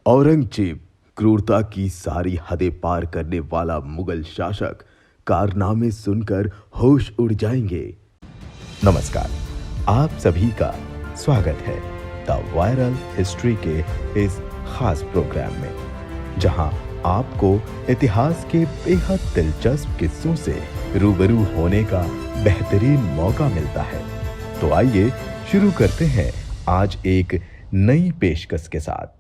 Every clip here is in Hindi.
औरंगजेब क्रूरता की सारी हदें पार करने वाला मुगल शासक। कारनामे सुनकर होश उड़ जाएंगे। नमस्कार, आप सभी का स्वागत है द वायरल हिस्ट्री के इस खास प्रोग्राम में, जहां आपको इतिहास के बेहद दिलचस्प किस्सों से रूबरू होने का बेहतरीन मौका मिलता है। तो आइए शुरू करते हैं आज एक नई पेशकश के साथ।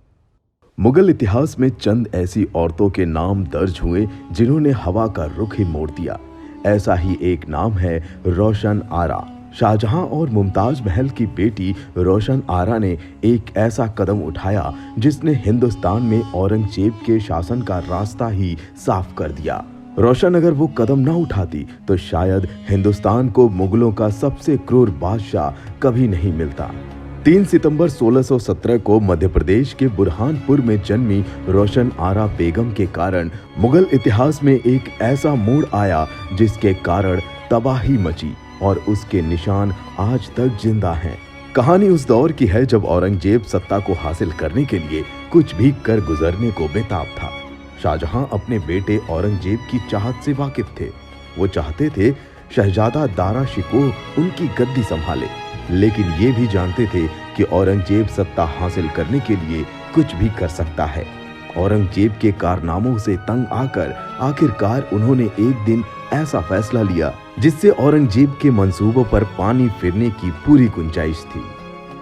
मुगल इतिहास में चंद ऐसी औरतों के नाम दर्ज हुए जिन्होंने हवा का रुख ही मोड़ दिया। ऐसा ही एक नाम है रोशन आरा। शाहजहां और मुमताज महल की बेटी रोशन आरा ने एक ऐसा कदम उठाया जिसने हिंदुस्तान में औरंगजेब के शासन का रास्ता ही साफ कर दिया। रोशन अगर वो कदम ना उठाती तो शायद हिंदुस्तान को मुगलों का सबसे क्रूर बादशाह कभी नहीं मिलता। 3 सितंबर 1617 को मध्य प्रदेश के बुरहानपुर में जन्मी रोशन आरा बेगम के कारण मुगल इतिहास में एक ऐसा मोड़ आया जिसके कारण तबाही मची और उसके निशान आज तक जिंदा हैं। कहानी उस दौर की है जब औरंगजेब सत्ता को हासिल करने के लिए कुछ भी कर गुजरने को बेताब था। शाहजहां अपने बेटे औरंगजेब की चाहत से वाकिफ थे। वो चाहते थे शहजादा दारा शिकोह उनकी गद्दी संभाले, लेकिन ये भी जानते थे कि औरंगजेब सत्ता हासिल करने के लिए कुछ भी कर सकता है। औरंगजेब के कारनामों से तंग आकर आखिरकार उन्होंने एक दिन ऐसा फैसला लिया जिससे औरंगजेब के मंसूबों पर पानी फिरने की पूरी गुंजाइश थी।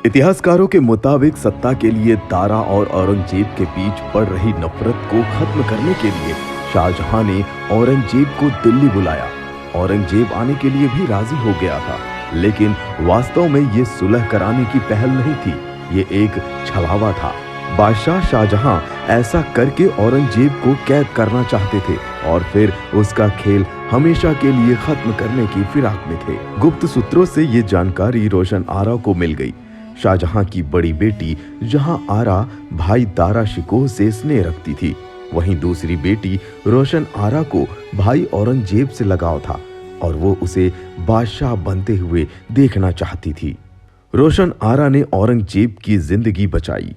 इतिहासकारों के मुताबिक सत्ता के लिए दारा और औरंगजेब के बीच बढ़ रही नफरत को खत्म करने के लिए शाहजहां ने औरंगजेब को दिल्ली बुलाया। औरंगजेब आने के लिए भी राजी हो गया था, लेकिन वास्तव में ये सुलह कराने की पहल नहीं थी, ये एक छलावा था। बादशाह शाहजहां ऐसा करके औरंगजेब को कैद करना चाहते थे और फिर उसका खेल हमेशा के लिए खत्म करने की फिराक में थे। गुप्त सूत्रों से ये जानकारी रोशन आरा को मिल गई। शाहजहां की बड़ी बेटी जहां आरा भाई दारा शिकोह से स्नेह रखती थी, वहीं दूसरी बेटी रोशन आरा को भाई औरंगजेब से लगाव था और वो उसे बादशाह बनते हुए देखना चाहती थी। रोशन आरा ने औरंगजेब की जिंदगी बचाई।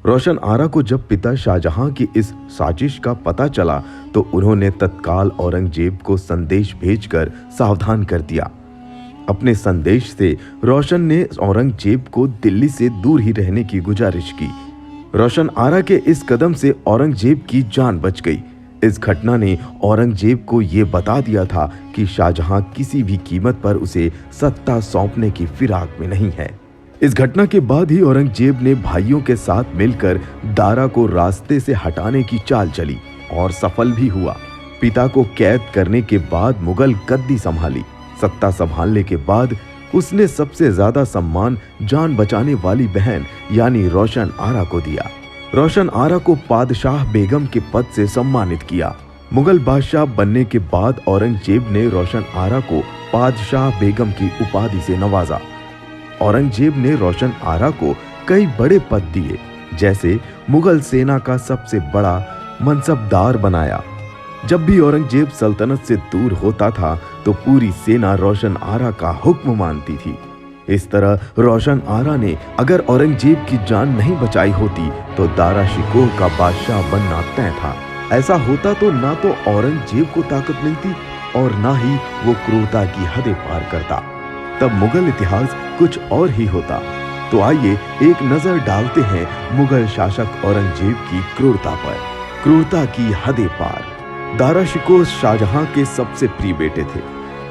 रोशन आरा को जब पिता शाहजहां की इस साजिश का पता चला तो उन्होंने तत्काल औरंगजेब को संदेश भेजकर सावधान कर दिया। अपने संदेश से रोशन ने औरंगजेब को दिल्ली से दूर ही रहने की गुजारिश की। रोशन आरा के इस कदम से औरंगजेब की जान बच गई। इस घटना ने औरंगजेब को यह बता दिया था कि शाहजहां किसी भी कीमत पर उसे सत्ता सौंपने की फिराक में नहीं है। इस घटना के बाद ही औरंगजेब ने भाइयों के साथ मिलकर दारा को रास्ते से हटाने की चाल चली और सफल भी हुआ। पिता को कैद करने के बाद मुगल गद्दी संभाली। सत्ता संभालने के बाद उसने सबसे ज्यादा सम्मान जान बचाने वाली बहन यानी रोशन आरा को दिया। रोशन आरा को बादशाह बेगम के पद से सम्मानित किया। मुगल बादशाह बनने के बाद औरंगजेब ने रोशन आरा को बादशाह बेगम की उपाधि से नवाजा। औरंगजेब ने रोशन आरा को कई बड़े पद दिए, जैसे मुगल सेना का सबसे बड़ा मनसबदार बनाया। जब भी औरंगजेब सल्तनत से दूर होता था तो पूरी सेना रोशन आरा का हुक्म मानती थी। इस तरह रोशन आरा ने अगर औरंगजेब की जान नहीं बचाई होती तो दारा शिकोह का बादशाह बनना तय था। ऐसा होता तो ना तो औरंगजेब को ताकत मिलती और ना ही वो क्रूरता की हदें पार करता। तब मुगल इतिहास कुछ और ही होता। तो आइए एक नजर डालते हैं मुगल शासक औरंगजेब की क्रूरता पर। क्रूरता की हदें पार। दारा शिकोह शाहजहां के सबसे प्रिय बेटे थे।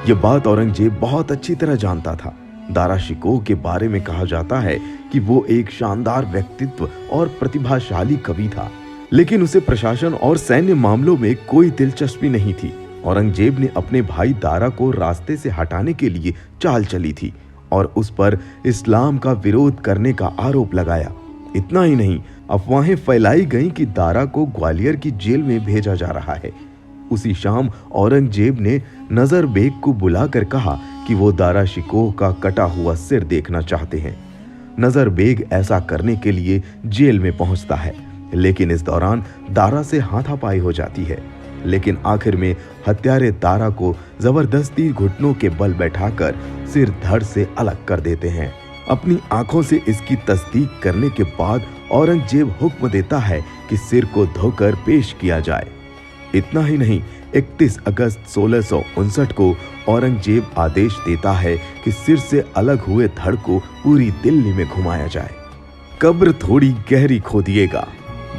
ये बात औरंगजेब बहुत अच्छी तरह जानता था। दारा शिकोह के बारे में कहा जाता है कि वो एक शानदार व्यक्तित्व और प्रतिभाशाली कवि था, लेकिन उसे प्रशासन और सैन्य मामलों में कोई दिलचस्पी नहीं थी। औरंगजेब ने अपने भाई दारा को रास्ते से हटाने के लिए चाल चली थी और उस पर इस्लाम का विरोध करने का आरोप लगाया। इतना ही नहीं, अफवाहें फैलाई गईं कि दारा को ग्वालियर की जेल में भेजा जा रहा है। उसी शाम औरंगजेब ने नजर बेग को बुलाकर कहा कि वो दारा शिकोह का कटा हुआ सिर देखना चाहते हैं। नजर बेग ऐसा करने के लिए जेल में पहुंचता है, लेकिन इस दौरान दारा से हाथापाई हो जाती है। लेकिन आखिर में हत्यारे दारा को जबरदस्ती घुटनों के बल बैठाकर सिर धड़ से अलग कर देते हैं। अपनी आंखों से इसकी तस्दीक करने के बाद औरंगजेब हुक्म देता है कि कि सिर को धोकर पेश किया जाए। इतना ही नहीं, 31 अगस्त 1659 को औरंगजेब आदेश देता है कि सिर से अलग हुए धड़ को पूरी दिल्ली में घुमाया जाए। कब्र थोड़ी गहरी खोदिएगा।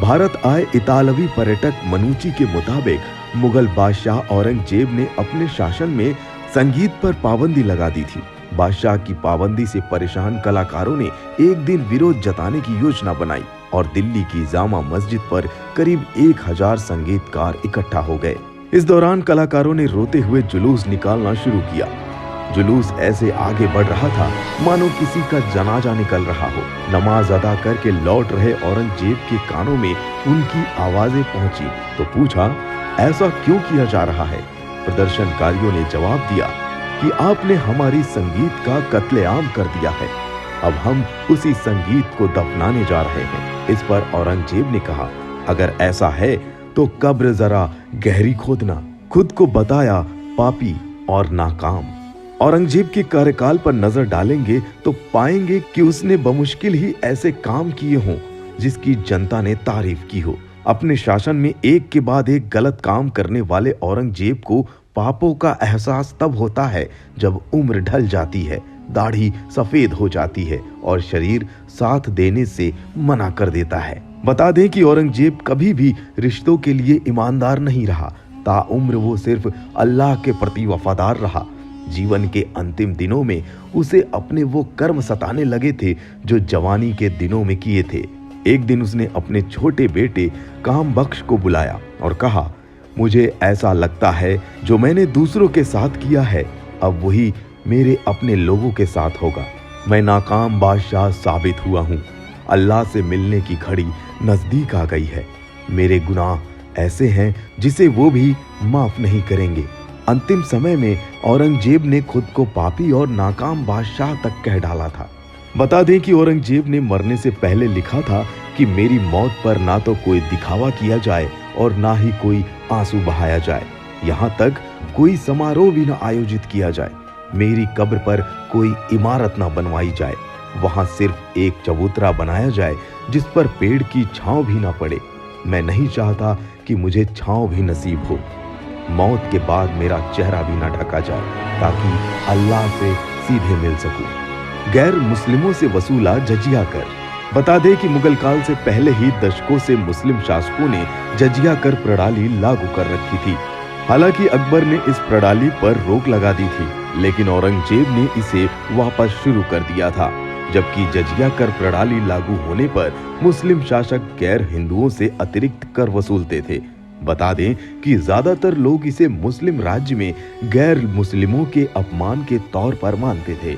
भारत आए इतालवी पर्यटक मनुची के मुताबिक मुगल बादशाह औरंगजेब ने अपने शासन में संगीत पर पाबंदी लगा दी थी। बादशाह की पाबंदी से परेशान कलाकारों ने एक दिन विरोध जताने की योजना बनाई और दिल्ली की जामा मस्जिद पर करीब 1000 संगीतकार इकट्ठा हो गए। इस दौरान कलाकारों ने रोते हुए जुलूस निकालना शुरू किया। जुलूस ऐसे आगे बढ़ रहा था मानो किसी का जनाजा निकल रहा हो। नमाज अदा करके लौट रहे औरंगजेब के कानों में उनकी आवाजें पहुंची तो पूछा, ऐसा क्यों किया जा रहा है? प्रदर्शनकारियों ने जवाब दिया कि आपने हमारी संगीत का कत्लेआम कर दिया है, अब हम उसी संगीत को दफनाने जा रहे हैं। इस पर औरंगजेब ने कहा, अगर ऐसा है तो कब्र जरा गहरी खोदना। खुद को बताया पापी और नाकाम। औरंगजेब के कार्यकाल पर नजर डालेंगे तो पाएंगे कि उसने बमुश्किल ही ऐसे काम किए हों जिसकी जनता ने तारीफ की हो। अपने शासन में एक के बाद एक गलत काम करने वाले औरंगजेब को पापों का एहसास तब होता है जब उम्र ढल जाती है, दाढ़ी सफेद हो जाती है और शरीर साथ देने से मना कर देता है। बता दें कि औरंगजेब कभी भी रिश्तों के लिए ईमानदार नहीं रहा। ताउम्र वो सिर्फ अल्लाह के प्रति वफादार रहा। जीवन के अंतिम दिनों में उसे अपने वो कर्म सताने लगे थे जो जवानी के दिनों में किए थे। एक दिन उसने अपने छोटे बेटे काम बख्श को बुलाया और कहा, मुझे ऐसा लगता है जो मैंने दूसरों के साथ किया है अब वही मेरे अपने लोगों के साथ होगा। मैं नाकाम बादशाह साबित हुआ हूँ। अल्लाह से मिलने की घड़ी नजदीक आ गई है। मेरे गुनाह ऐसे हैं जिसे वो भी माफ नहीं करेंगे। अंतिम समय में औरंगजेब ने खुद को पापी और नाकाम बादशाह तक कह डाला था। बता दें कि औरंगजेब ने मरने से पहले लिखा था कि मेरी मौत पर ना तो कोई दिखावा किया जाए और ना ही कोई आंसू बहाया जाए। यहाँ तक कोई समारोह भी ना आयोजित किया जाए। मेरी कब्र पर कोई इमारत ना बनवाई जाए। वहां सिर्फ एक चबूतरा बनाया जाए जिस पर पेड़ की छांव भी ना पड़े। मैं नहीं चाहता कि मुझे छांव भी नसीब हो। मौत के बाद मेरा चेहरा भी ना ढका जाए ताकि अल्लाह से सीधे मिल सकूं। गैर मुस्लिमों से वसूला जजिया कर। बता दें कि मुगल काल से पहले ही दशकों से मुस्लिम शासकों ने जजिया कर प्रणाली लागू कर रखी थी। हालांकि अकबर ने इस प्रणाली पर रोक लगा दी थी, लेकिन औरंगजेब ने इसे वापस शुरू कर दिया था। जबकि जजिया कर प्रणाली लागू होने पर मुस्लिम शासक गैर हिंदुओं से अतिरिक्त कर वसूलते थे। बता दें कि ज्यादातर लोग इसे मुस्लिम राज्य में गैर मुस्लिमों के अपमान के तौर पर मानते थे।